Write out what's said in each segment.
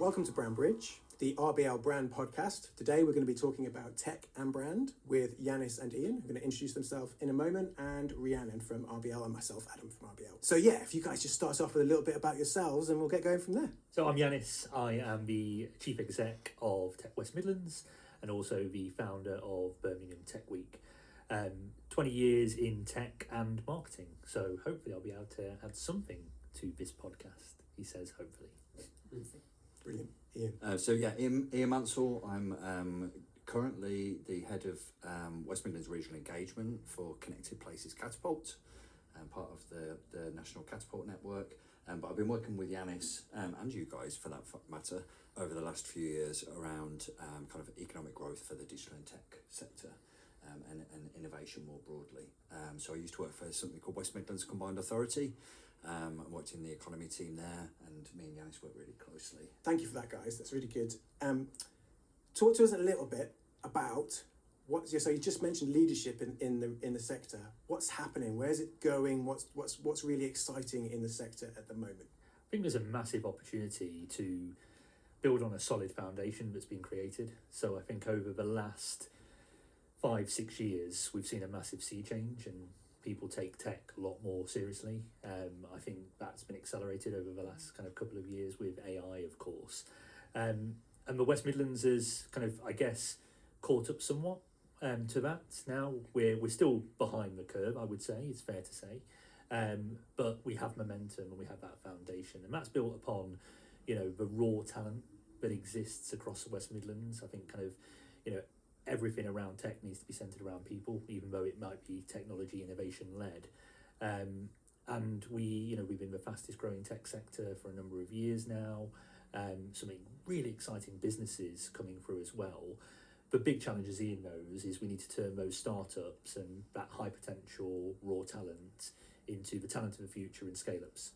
Welcome to Brand Bridge, the RBL brand podcast. Today we're going to be talking about tech and brand with Janice and Ian, who are going to introduce themselves in a moment, and Rhiannon from RBL and myself, Adam from RBL. So yeah, if you guys just start off with a little bit about yourselves and we'll get going from there. So I'm Janice. I am the Chief Exec of Tech West Midlands and also the founder of Birmingham Tech Week. 20 years in tech and marketing, so hopefully I'll be able to add something to this podcast, he says, hopefully. Brilliant. Ian. Ian Mansell. I'm currently the head of West Midlands Regional Engagement for Connected Places Catapult, part of the National Catapult Network. But I've been working with Janice and you guys, for that matter, over the last few years around kind of economic growth for the digital and tech sector and innovation more broadly. So I used to work for something called West Midlands Combined Authority. I worked in the economy team there, and me and Janice worked really closely. Thank you for that, guys. That's really good. Talk to us a little bit about so you just mentioned leadership in the sector. What's happening? Where's it going? What's really exciting in the sector at the moment? I think there's a massive opportunity to build on a solid foundation that's been created. So I think over the last 5-6 years, we've seen a massive sea change and people take tech a lot more seriously. I think that's been accelerated over the last kind of couple of years with AI, of course. And the West Midlands has kind of, I guess, caught up somewhat to that. Now we're still behind the curve, I would say, it's fair to say. But we have momentum and we have that foundation. And that's built upon, the raw talent that exists across the West Midlands. I think kind of, everything around tech needs to be centered around people, even though it might be technology innovation led. And we've been the fastest growing tech sector for a number of years now. Some really exciting businesses coming through as well. The big challenge, as Ian knows, is we need to turn those startups and that high potential raw talent into the talent of the future in scale-ups.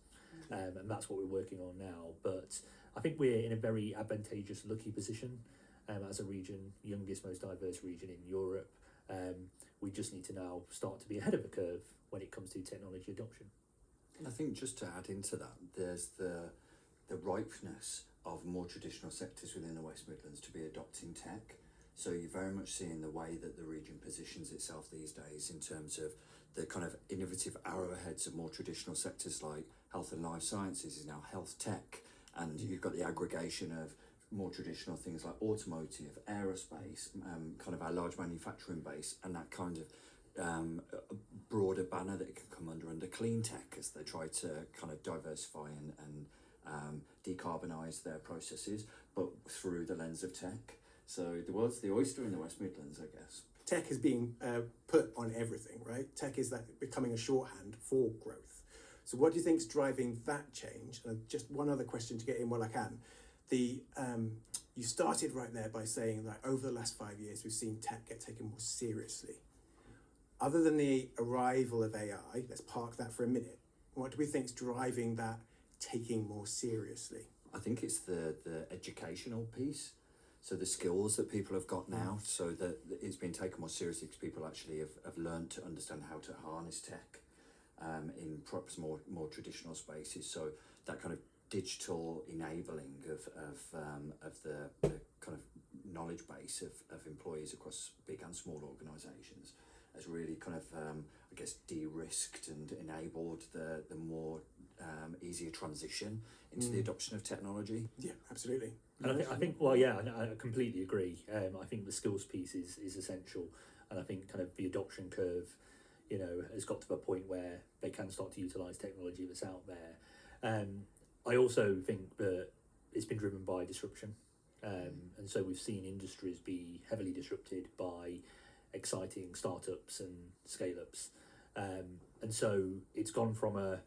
And that's what we're working on now. But I think we're in a very advantageous, lucky position as a region, youngest, most diverse region in Europe. We just need to now start to be ahead of the curve when it comes to technology adoption. I think just to add into that, there's the ripeness of more traditional sectors within the West Midlands to be adopting tech. So you're very much seeing the way that the region positions itself these days in terms of the kind of innovative arrowheads of more traditional sectors like health and life sciences is now health tech, and you've got the aggregation of more traditional things like automotive, aerospace, kind of our large manufacturing base, and that kind of broader banner that it can come under clean tech as they try to kind of diversify and decarbonise their processes, but through the lens of tech. So the world's the oyster in the West Midlands, I guess. Tech is being put on everything, right? Tech is becoming a shorthand for growth. So what do you think is driving that change? And just one other question to get in while I can. You started right there by saying that over the last 5 years, we've seen tech get taken more seriously. Other than the arrival of AI, let's park that for a minute. What do we think is driving that taking more seriously? I think it's the educational piece. So the skills that people have got now, so that it's been taken more seriously because people actually have learned to understand how to harness tech in perhaps more traditional spaces. So that kind of digital enabling of the kind of knowledge base of employees across big and small organisations has really kind of I guess de-risked and enabled the more easier transition into the adoption of technology. Yeah, absolutely. And I think I completely agree. I think the skills piece is essential, and I think kind of the adoption curve, has got to the point where they can start to utilise technology that's out there. I also think that it's been driven by disruption. And so we've seen industries be heavily disrupted by exciting startups and scale-ups. And so it's gone from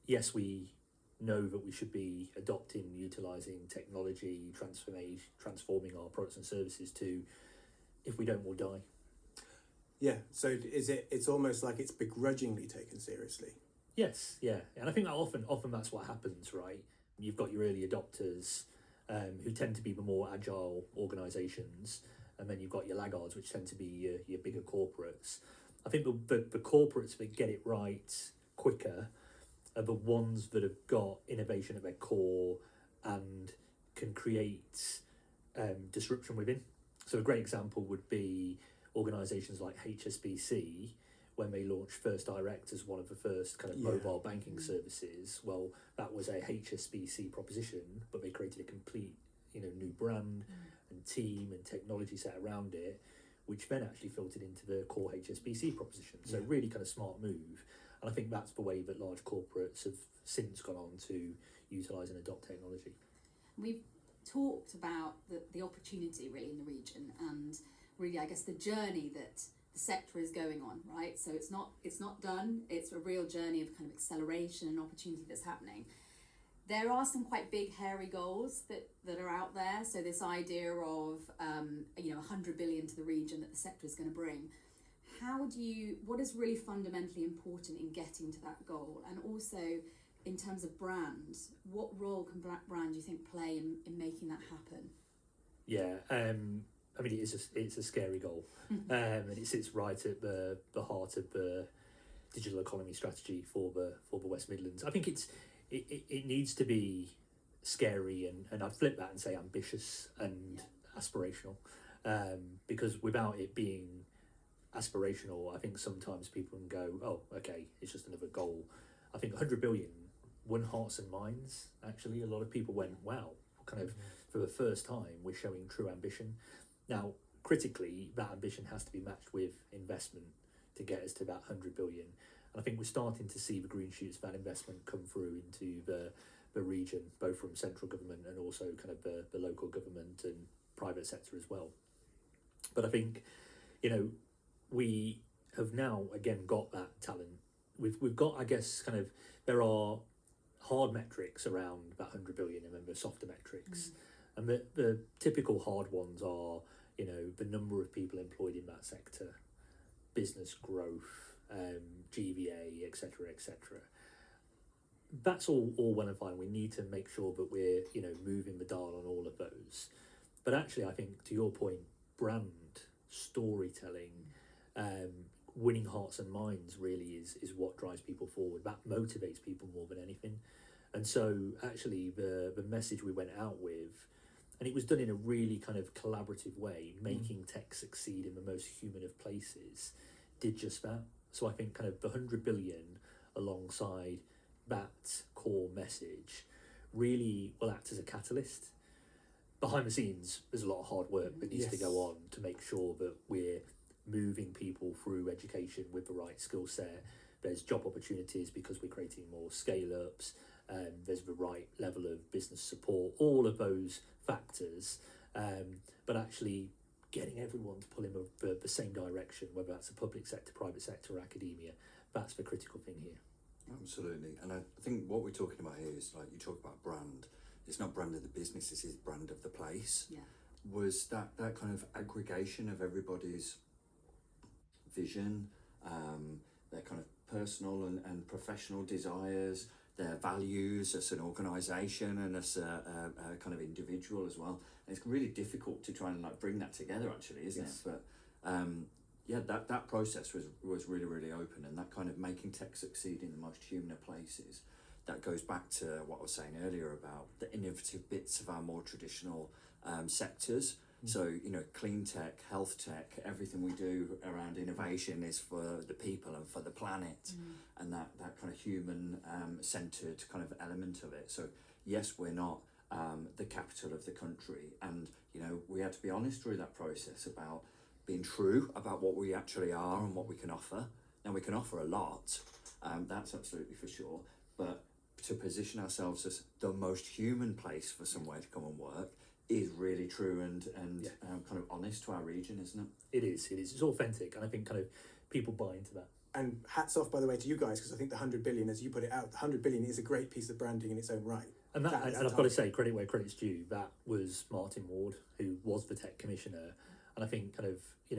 yes, we know that we should be adopting, utilising technology, transforming our products and services to, if we don't, we'll die. Yeah, so it's almost like it's begrudgingly taken seriously. Yes, yeah, and I think that often that's what happens, right? You've got your early adopters who tend to be the more agile organisations, and then you've got your laggards, which tend to be your bigger corporates. I think the corporates that get it right quicker are the ones that have got innovation at their core and can create disruption within. So a great example would be organisations like HSBC, when they launched First Direct as one of the first kind of mobile banking services. Well, that was a HSBC proposition, but they created a complete, new brand and team and technology set around it, which then actually filtered into the core HSBC proposition. So really kind of smart move. And I think that's the way that large corporates have since gone on to utilise and adopt technology. We've talked about the opportunity really in the region, and really, I guess, the journey that the sector is going on, right? So it's not done. It's a real journey of kind of acceleration and opportunity that's happening. There are some quite big, hairy goals that are out there. So this idea of 100 billion to the region that the sector is going to bring. What is really fundamentally important in getting to that goal? And also, in terms of brand, what role can brand, do you think, play in making that happen? Yeah, I mean, it's a scary goal, and it sits right at the heart of the digital economy strategy for the West Midlands. I think it needs to be scary, and I'd flip that and say ambitious and aspirational, because without it being aspirational, I think sometimes people can go, oh, okay, it's just another goal. I think 100 billion won hearts and minds. Actually, a lot of people went, wow, kind of for the first time we're showing true ambition. Now, critically, that ambition has to be matched with investment to get us to that 100 billion. And I think we're starting to see the green shoots of that investment come through into the region, both from central government and also kind of the local government and private sector as well. But I think, we have now, again, got that talent. We've got, I guess, kind of, there are hard metrics around that 100 billion and then the softer metrics. And the typical hard ones are, the number of people employed in that sector, business growth, GVA, etc., etc. That's all well and fine. We need to make sure that we're, moving the dial on all of those. But actually, I think, to your point, brand, storytelling, winning hearts and minds really is what drives people forward. That motivates people more than anything. And so actually the message we went out with, and it was done in a really kind of collaborative way, making tech succeed in the most human of places, did just that. So I think kind of the 100 billion alongside that core message really will act as a catalyst. Behind the scenes, there's a lot of hard work that needs to go on to make sure that we're moving people through education with the right skill set. There's job opportunities because we're creating more scale-ups. There's the right level of business support, all of those factors. But actually getting everyone to pull in the same direction, whether that's the public sector, private sector, or academia, that's the critical thing here. Absolutely. And I think what we're talking about here is, like, you talk about brand. It's not brand of the business, this is brand of the place. Yeah. Was that kind of aggregation of everybody's vision, their kind of personal and professional desires, their values as an organisation and as a kind of individual as well. And it's really difficult to try and bring that together, actually, isn't it? But that process was really, really open, and that kind of making tech succeed in the most human of places. That goes back to what I was saying earlier about the innovative bits of our more traditional sectors. So, clean tech, health tech, everything we do around innovation is for the people and for the planet, and that kind of human centred kind of element of it. So, yes, we're not the capital of the country, and, we had to be honest through that process about being true about what we actually are and what we can offer. Now, we can offer a lot, that's absolutely for sure, but to position ourselves as the most human place for somewhere to come and work is really true and kind of honest to our region, isn't it? It is. It's authentic, and I think kind of people buy into that. And hats off, by the way, to you guys, because I think the 100 billion, as you put it out, the 100 billion is a great piece of branding in its own right. And I've got to say, credit where credit's due, that was Martin Ward, who was the tech commissioner. And I think kind of,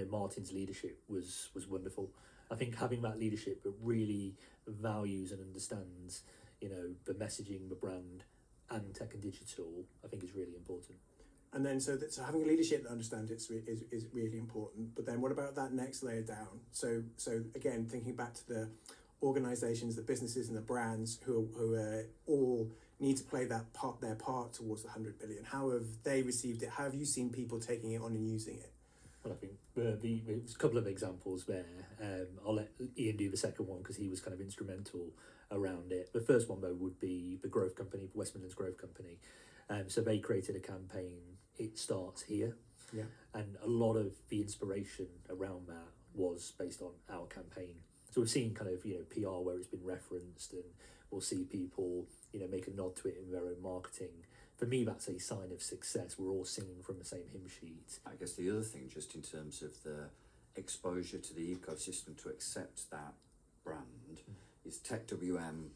Martin's leadership was wonderful. I think having that leadership that really values and understands, the messaging, the brand, and tech and digital, I think is really important. And then so having a leadership that understands it is really important. But then what about that next layer down? So again, thinking back to the organisations, the businesses and the brands who are all need to play their part towards the 100 billion? How have they received it? How have you seen people taking it on and using it? Well, I think there's a couple of examples there. I'll let Ian do the second one because he was kind of instrumental around it. The first one, though, would be the Growth Company, West Midlands Growth Company. So they created a campaign, It Starts Here. Yeah. And a lot of the inspiration around that was based on our campaign. So we've seen kind of, PR where it's been referenced, and we'll see people, make a nod to it in their own marketing. For me, that's a sign of success. We're all singing from the same hymn sheet. I guess the other thing, just in terms of the exposure to the ecosystem to accept that brand, is TechWM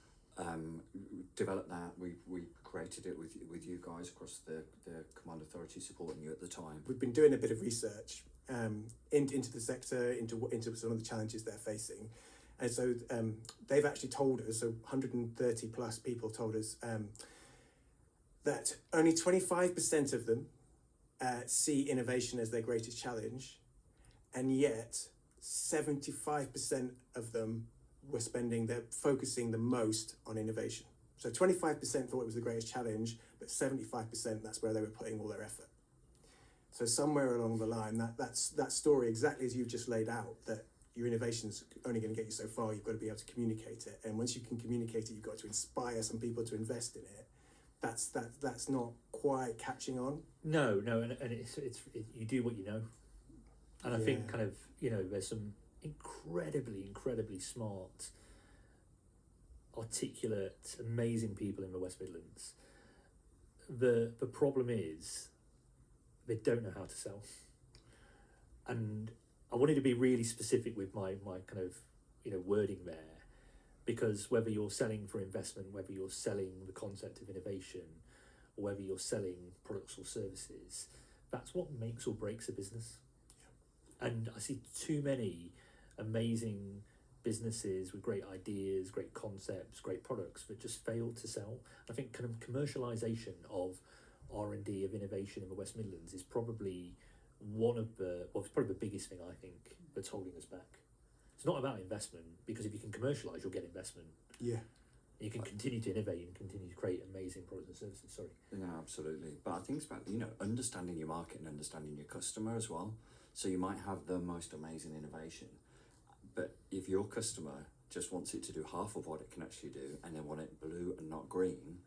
developed that. We created it with you guys across the Command Authority supporting you at the time. We've been doing a bit of research into the sector, into some of the challenges they're facing. And so they've actually told us, so 130 plus people told us that only 25% of them see innovation as their greatest challenge, and yet 75% of them they're focusing the most on innovation. So 25% thought it was the greatest challenge, but 75% that's where they were putting all their effort. So somewhere along the line, that story, exactly as you've just laid out, that your innovation's only going to get you so far, you've got to be able to communicate it. And once you can communicate it, you've got to inspire some people to invest in it. That's not quite catching on. No, and it's you do what you know. And I think kind of, there's some incredibly smart, articulate, amazing people in the West Midlands. The problem is they don't know how to sell. And I wanted to be really specific with my kind of, wording there, because whether you're selling for investment, whether you're selling the concept of innovation, or whether you're selling products or services, that's what makes or breaks a business. Yeah. And I see too many amazing businesses with great ideas, great concepts, great products that just fail to sell. I think kind of commercialisation of R&D, of innovation in the West Midlands is probably it's probably the biggest thing I think that's holding us back. It's not about investment, because if you can commercialise, you'll get investment. Yeah. You can continue to innovate and continue to create amazing products and services. Sorry. Yeah, absolutely. But I think it's about, understanding your market and understanding your customer as well. So you might have the most amazing innovation, but if your customer just wants it to do half of what it can actually do, and they want it blue and not green,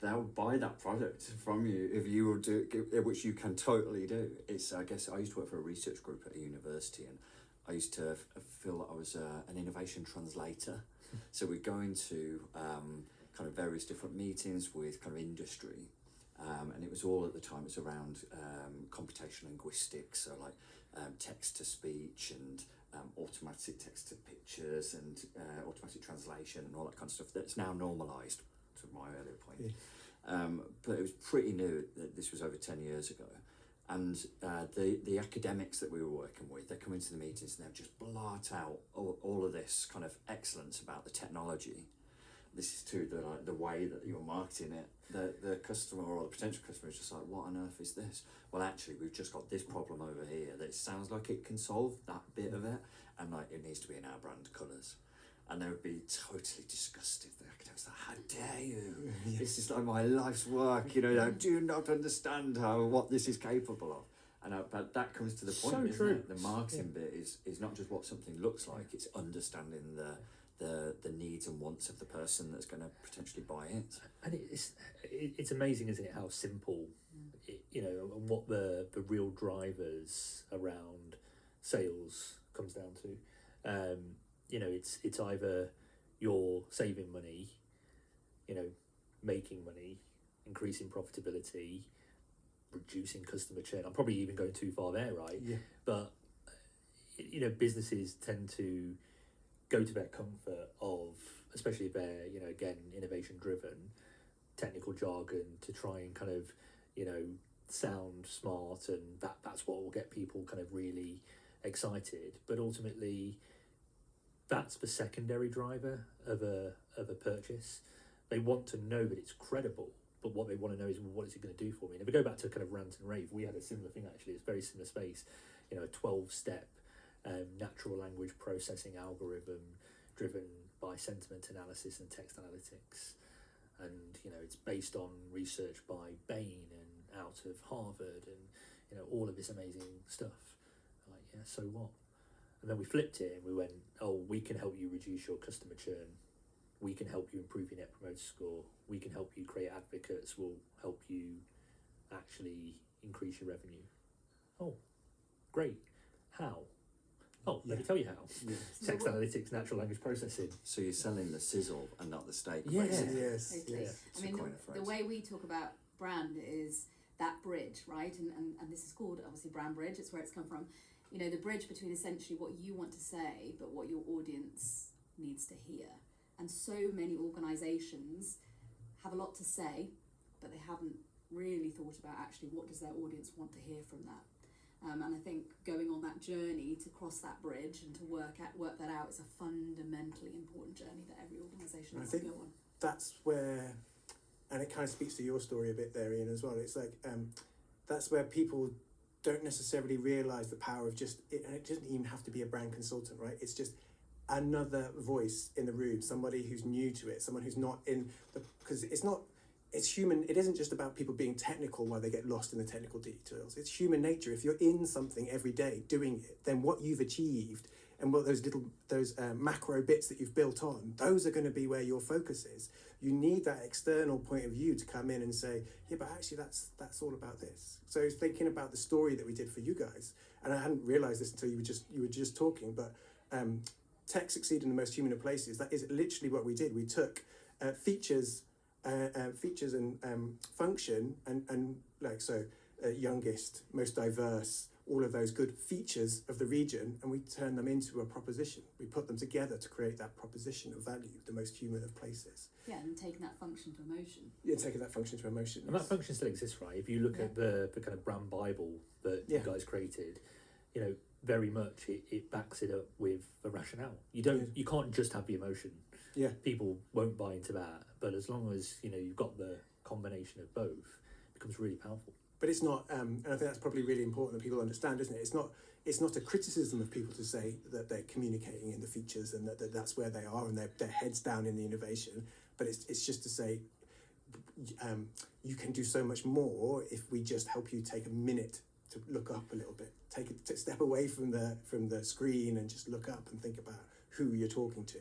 they'll buy that product from you if you will do it, which you can totally do. I guess I used to work for a research group at a university, and I used to feel that I was an innovation translator. So we'd go into kind of various different meetings with kind of industry, and it was all at the time, it was around computational linguistics, so like text to speech and automatic text to pictures and automatic translation and all that kind of stuff that's now normalised, to my earlier point. Yeah. But it was pretty new. This was over 10 years ago. And the academics that we were working with, they come into the meetings and they'll just blurt out all of this kind of excellence about the technology. This is to the way that you're marketing it. The customer or the potential customer is just like, what on earth is this? Well, actually, we've just got this problem over here that it sounds like it can solve that bit of it, and like it needs to be in our brand colours. And they would be totally disgusted. The academics like, how dare you? Yeah. This is like my life's work. I do not understand what this is capable of. And but that comes to the point, so isn't true. it? The marketing bit is not just what something looks like; it's understanding the needs and wants of the person that's going to potentially buy it. And it's amazing, isn't it, how simple, and what the real drivers around sales comes down to. It's either you're saving money, making money, increasing profitability, reducing customer churn. I'm probably even going too far there, right? Yeah. But, businesses tend to go to their comfort of, especially if they're, again, innovation driven, technical jargon to try and kind of, sound smart, and that's what will get people kind of really excited. But ultimately, that's the secondary driver of a purchase. They want to know that it's credible, but what they want to know is, well, what is it going to do for me? And if we go back to kind of rant and rave, we had a similar thing actually. It's a very similar space, a 12-step natural language processing algorithm driven by sentiment analysis and text analytics. and it's based on research by Bain and out of Harvard, and all of this amazing stuff. Like, yeah, so what? And then we flipped it and we went, oh, we can help you reduce your customer churn. We can help you improve your net promoter score. We can help you create advocates. We'll help you actually increase your revenue. Oh, great. How? Oh, let me tell you how. Yeah. Text analytics, natural language processing. So you're selling the sizzle and not the steak. Yeah. basically. Yes. Totally. Yeah. I mean, To coin a the phrase. way we talk about brand is that bridge, right? And this is called, obviously, brand bridge. It's where it's come from. The bridge between essentially what you want to say, but what your audience needs to hear. And so many organisations have a lot to say, but they haven't really thought about actually what does their audience want to hear from that. And I think going on that journey to cross that bridge and to work that out is a fundamentally important journey that every organisation I has to think go on. That's where, and it kind of speaks to your story a bit there, Ian, as well. It's like that's where people don't necessarily realise the power of just it, and it doesn't even have to be a brand consultant, right? It's just another voice in the room, somebody who's new to it, someone who's not in the, because it's human. It isn't just about people being technical while they get lost in the technical details. It's human nature. If you're in something every day doing it, then what you've achieved and what those macro bits that you've built on, those are going to be where your focus is. You need that external point of view to come in and say, yeah, but actually that's all about this. So thinking about the story that we did for you guys, and I hadn't realised this until you were just talking, but tech succeed in the most human of places. That is literally what we did. We took features and function and youngest, most diverse, all of those good features of the region, and we turn them into a proposition. We put them together to create that proposition of value, the most human of places. Yeah, and taking that function to emotion. Yeah, taking that function to emotion. And that function still exists, right? If you look at the kind of brand Bible that you guys created, very much it backs it up with a rationale. You can't just have the emotion. Yeah. People won't buy into that, but as long as you've got the combination of both, it becomes really powerful. But it's not, and I think that's probably really important that people understand, isn't it? It's not a criticism of people to say that they're communicating in the features and that's where they are and their heads down in the innovation. But it's just to say, you can do so much more if we just help you take a minute to look up a little bit, take a step away from the screen and just look up and think about who you're talking to.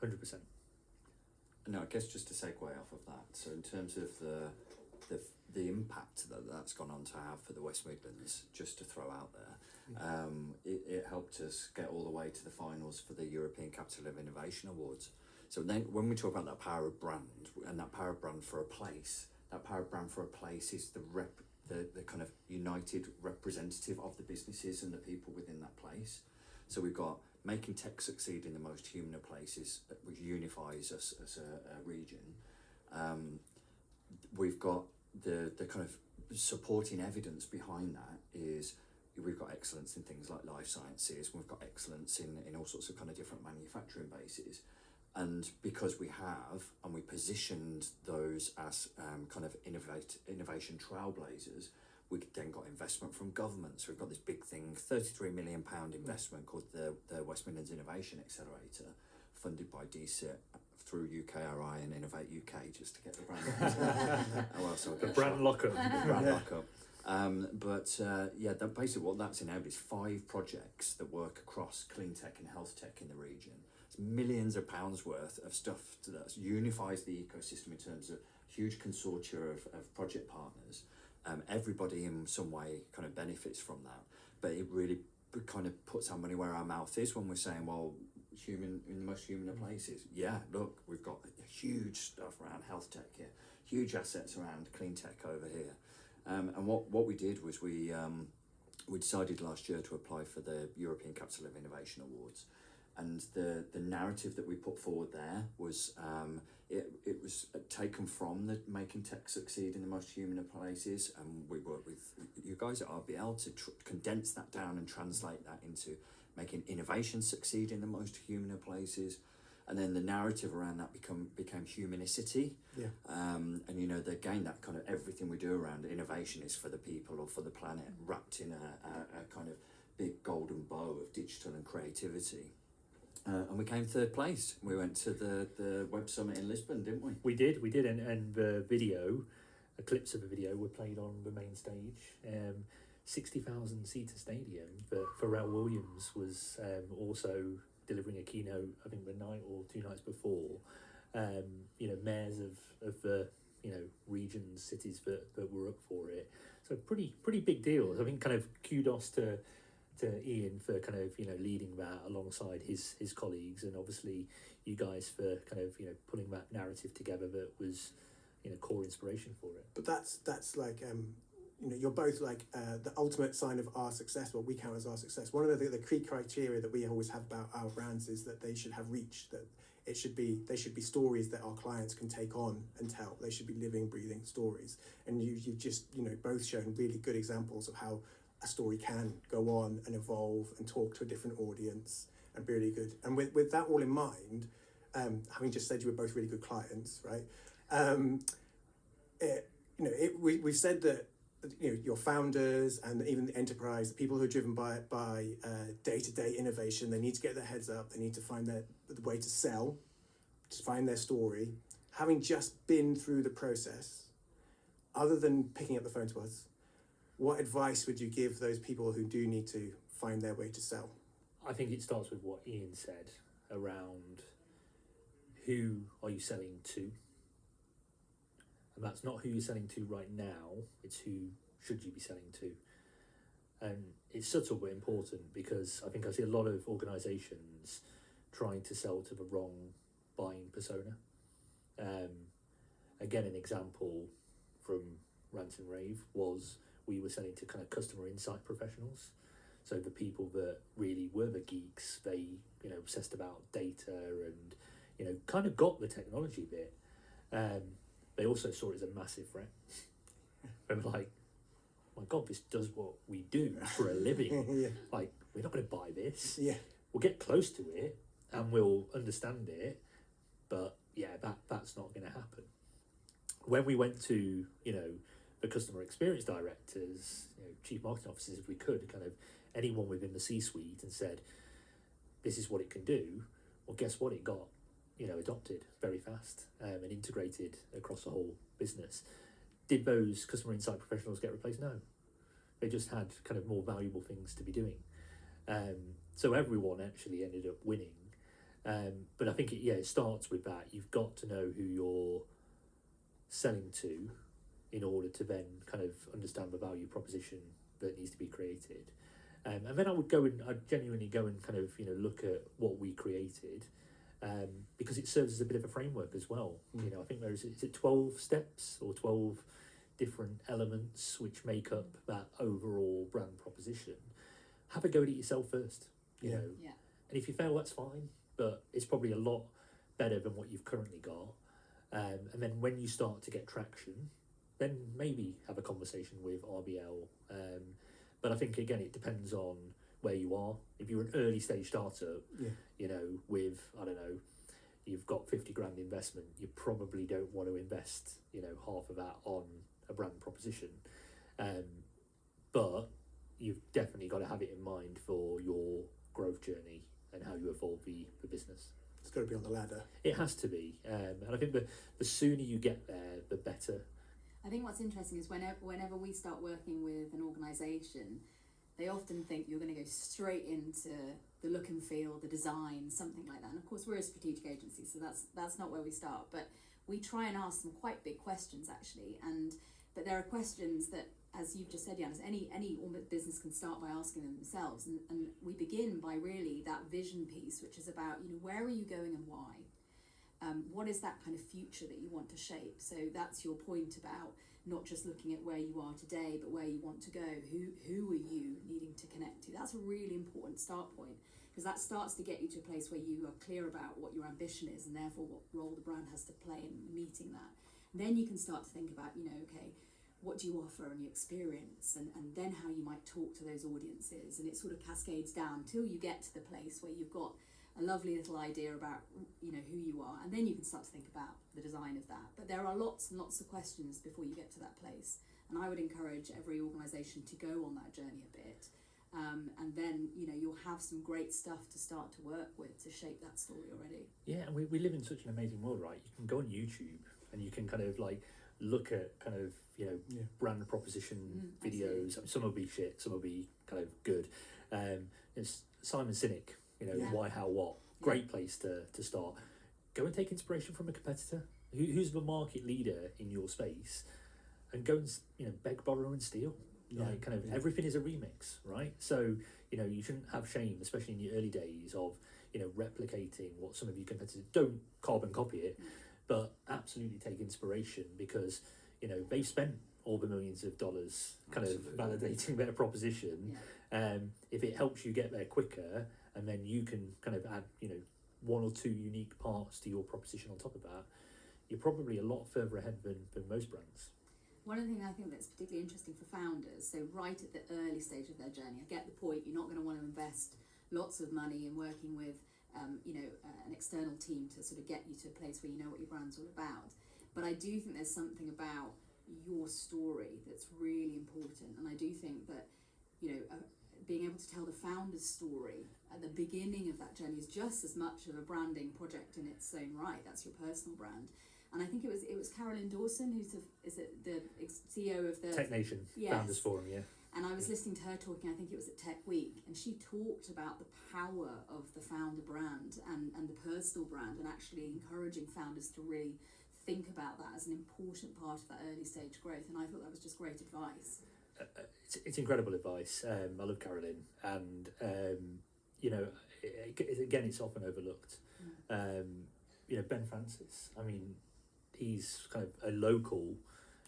100%. No, I guess just to segue off of that. So in terms of the impact that's gone on to have for the West Midlands, just to throw out there, it helped us get all the way to the finals for the European Capital of Innovation Awards. So then when we talk about that power of brand and that power of brand for a place, that power of brand for a place is the kind of united representative of the businesses and the people within that place. So we've got making tech succeed in the most human of places, which unifies us as a region. We've got the kind of supporting evidence behind that is we've got excellence in things like life sciences, we've got excellence in all sorts of kind of different manufacturing bases. And because we have, and we positioned those as kind of innovation trailblazers, we then got investment from government. So we've got this big thing, £33 million investment called the West Midlands Innovation Accelerator, funded by DCIT through UKRI and Innovate UK, just to get the brand. Brand lockup. Brand lockup. Basically what that's enabled is 5 projects that work across clean tech and health tech in the region. It's millions of pounds worth of stuff that unifies the ecosystem in terms of huge consortia of project partners. Everybody in some way kind of benefits from that, but it really kind of puts our money where our mouth is when we're saying, well, human in the most human of places. Yeah, look, we've got huge stuff around health tech here, huge assets around clean tech over here. And what we did was we decided last year to apply for the European Capital of Innovation Awards. And the narrative that we put forward there was it was taken from the making tech succeed in the most human of places, and we worked with you guys at RBL to condense that down and translate that into making innovation succeed in the most human of places. And then the narrative around that became humanicity. Yeah. And again, that kind of everything we do around innovation is for the people or for the planet, wrapped in a kind of big golden bow of digital and creativity. And we came third place. We went to the Web Summit in Lisbon, didn't we? We did, and the video, clips of the video were played on the main stage. 60,000 seater stadium, but Pharrell Williams was also delivering a keynote, I think the night or 2 nights before. Mayors of the regions, cities that were up for it. So pretty big deal. I think kind of kudos to Ian for kind of leading that alongside his colleagues, and obviously you guys for kind of pulling that narrative together that was core inspiration for it. But that's like you're both like the ultimate sign of our success, what we count as our success. One of the key criteria that we always have about our brands is that they should have reach, that they should be stories that our clients can take on and tell. They should be living, breathing stories. And you've just both shown really good examples of how a story can go on and evolve and talk to a different audience and be really good. And with that all in mind, having just said you were both really good clients, right? We've said that your founders and even the enterprise, the people who are driven by day-to-day innovation, they need to get their heads up. They need to find the way to sell, to find their story. Having just been through the process, other than picking up the phone to us, what advice would you give those people who do need to find their way to sell? I think it starts with what Ian said around who are you selling to? And that's not who you're selling to right now, it's who should you be selling to. And it's subtle but important, because I think I see a lot of organisations trying to sell to the wrong buying persona. Again, an example from Rant and Rave was we were selling to kind of customer insight professionals. So the people that really were the geeks, they obsessed about data and kind of got the technology bit. They also saw it as a massive threat. They were like, my God, this does what we do for a living. Yeah. Like, we're not going to buy this. Yeah. We'll get close to it and we'll understand it, but yeah, that's not going to happen. When we went to, the customer experience directors, chief marketing officers, if we could, kind of anyone within the C-suite, and said, this is what it can do, well, guess what? It got adopted very fast and integrated across the whole business. Did those customer insight professionals get replaced? No. They just had kind of more valuable things to be doing. So everyone actually ended up winning. But I think it starts with that. You've got to know who you're selling to in order to then kind of understand the value proposition that needs to be created. And then I'd genuinely go and kind of look at what we created. Because it serves as a bit of a framework as well. I think is it 12 steps or 12 different elements which make up that overall brand proposition. Have a go at it yourself first, Yeah. And if you fail, that's fine, but it's probably a lot better than what you've currently got. And then when you start to get traction, then maybe have a conversation with RBL. But I think, again, it depends on where you are. If you're an early stage startup, with, I don't know, you've got 50 grand investment, you probably don't want to invest, half of that on a brand proposition. But you've definitely got to have it in mind for your growth journey and how you evolve the business. It's got to be on the ladder. It has to be. And I think the sooner you get there, the better. I think what's interesting is whenever we start working with an organisation, they often think you're going to go straight into the look and feel, the design, something like that. And of course, we're a strategic agency, so that's not where we start. But we try and ask some quite big questions, actually. But there are questions that, as you've just said, Janice, any business can start by asking them themselves. And we begin by really that vision piece, which is about, where are you going and why? What is that kind of future that you want to shape? So that's your point about not just looking at where you are today, but where you want to go. Who are you needing to connect to? That's a really important start point, because that starts to get you to a place where you are clear about what your ambition is and therefore what role the brand has to play in meeting that. And then you can start to think about, okay, what do you offer and your experience, and then how you might talk to those audiences. And it sort of cascades down till you get to the place where you've got a lovely little idea about who you are, and then you can start to think about the design of that. But there are lots and lots of questions before you get to that place, and I would encourage every organisation to go on that journey a bit. and then you'll have some great stuff to start to work with to shape that story already. Yeah, and we live in such an amazing world, right? You can go on YouTube and you can kind of like look at kind of brand proposition videos. I mean, some will be shit, some will be kind of good. It's Simon Sinek, Why, How, What. Great place to start. Go and take inspiration from a competitor who's the market leader in your space, and go and beg, borrow, and steal. Like kind of everything is a remix, right? So you shouldn't have shame, especially in the early days of replicating what some of your competitors. Don't carbon copy it, but absolutely take inspiration, because they've spent all the millions of dollars kind of validating their proposition. If it helps you get there quicker, and then you can kind of add one or two unique parts to your proposition on top of that, you're probably a lot further ahead than most brands. One of the things I think that's particularly interesting for founders, so right at the early stage of their journey, I get the point, you're not going to want to invest lots of money in working with an external team to sort of get you to a place where you know what your brand's all about. But I do think there's something about your story that's really important, and I do think that being able to tell the founder's story at the beginning of that journey is just as much of a branding project in its own right. That's your personal brand. And I think it was Carolyn Dawson, who's the CEO of the Tech Nation Founders Forum, And I was listening to her talking, I think it was at Tech Week, and she talked about the power of the founder brand and the personal brand, and actually encouraging founders to really think about that as an important part of that early stage growth. And I thought that was just great advice. It's incredible advice. I love Carolyn, and again, it's often overlooked. Ben Francis, I mean, he's kind of a local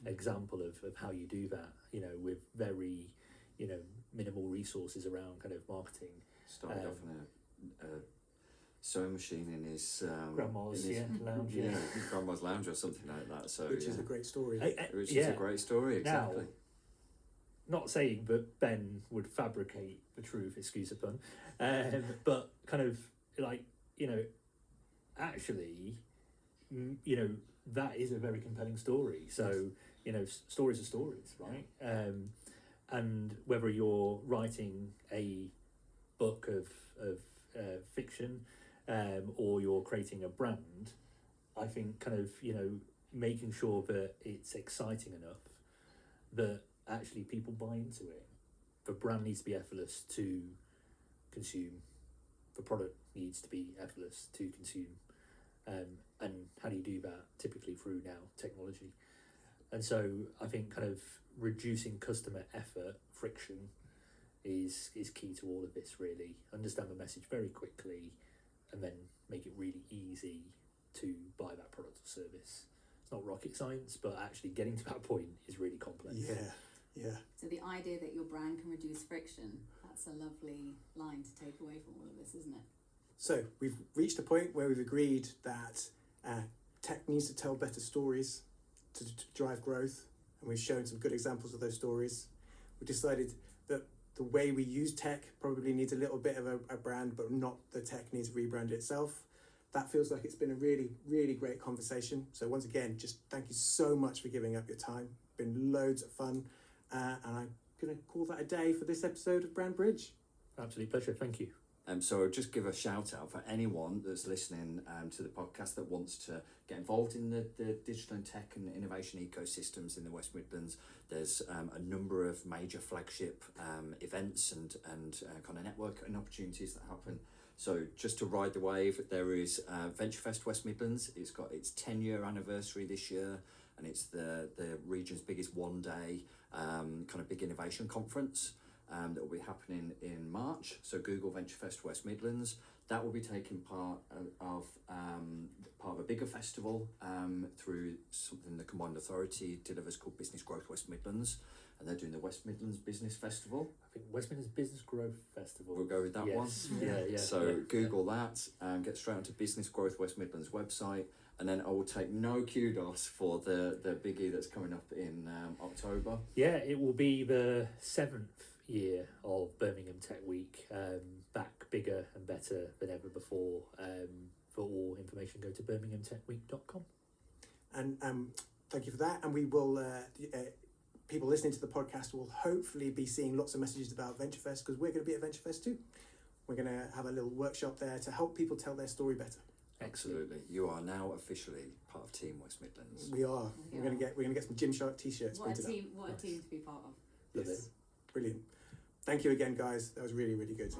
example of how you do that, with very, minimal resources around kind of marketing. Started off in a sewing machine in his grandma's lounge, grandma's lounge or something like that. So which is a great story. Which is a great story, exactly. Now, not saying that Ben would fabricate the truth, excuse the pun, but kind of like actually, that is a very compelling story. So, stories are stories, right? And whether you're writing a book of fiction, or you're creating a brand, I think kind of, making sure that it's exciting enough that actually people buy into it. The brand needs to be effortless to consume. The product needs to be effortless to consume. And how do you do that? Typically through now technology. And so I think kind of reducing customer effort, friction, is key to all of this, really. Understand the message very quickly, and then make it really easy to buy that product or service. It's not rocket science, but actually getting to that point is really complex. Yeah. So the idea that your brand can reduce friction, that's a lovely line to take away from all of this, isn't it? So we've reached a point where we've agreed that tech needs to tell better stories to drive growth, and we've shown some good examples of those stories. We decided that the way we use tech probably needs a little bit of a brand, but not the tech needs to rebrand itself. That feels like it's been a really, really great conversation. So once again, just thank you so much for giving up your time. Been loads of fun, and I'm going to call that a day for this episode of Brand Bridge. Absolute pleasure. Thank you. So I'll just give a shout out for anyone that's listening to the podcast that wants to get involved in the digital and tech and innovation ecosystems in the West Midlands. There's a number of major flagship events and kind of networking opportunities that happen. So just to ride the wave, there is VentureFest West Midlands. It's got its 10-year anniversary this year, and it's the region's biggest one-day kind of big innovation conference. That will be happening in March. So Google VentureFest West Midlands. That will be taking part of a bigger festival through something the Combined Authority delivers called Business Growth West Midlands, and they're doing the West Midlands Business Festival. I think West Midlands Business Growth Festival. We'll go with that one. Yeah. So Google that, get straight onto Business Growth West Midlands website, and then I will take no kudos for the biggie that's coming up in October. Yeah, it will be the 7th year of Birmingham Tech Week, back bigger and better than ever before. For all information, go to birminghamtechweek.com. And thank you for that. And we will people listening to the podcast will hopefully be seeing lots of messages about VentureFest, because we're going to be at VentureFest too. We're going to have a little workshop there to help people tell their story better. Absolutely. You are now officially part of Team West Midlands. We are. We're going to get some Gymshark t-shirts What a printed team! What Nice. a team to be part of. up. Yes. Brilliant. Thank you again, guys. That was really, really good.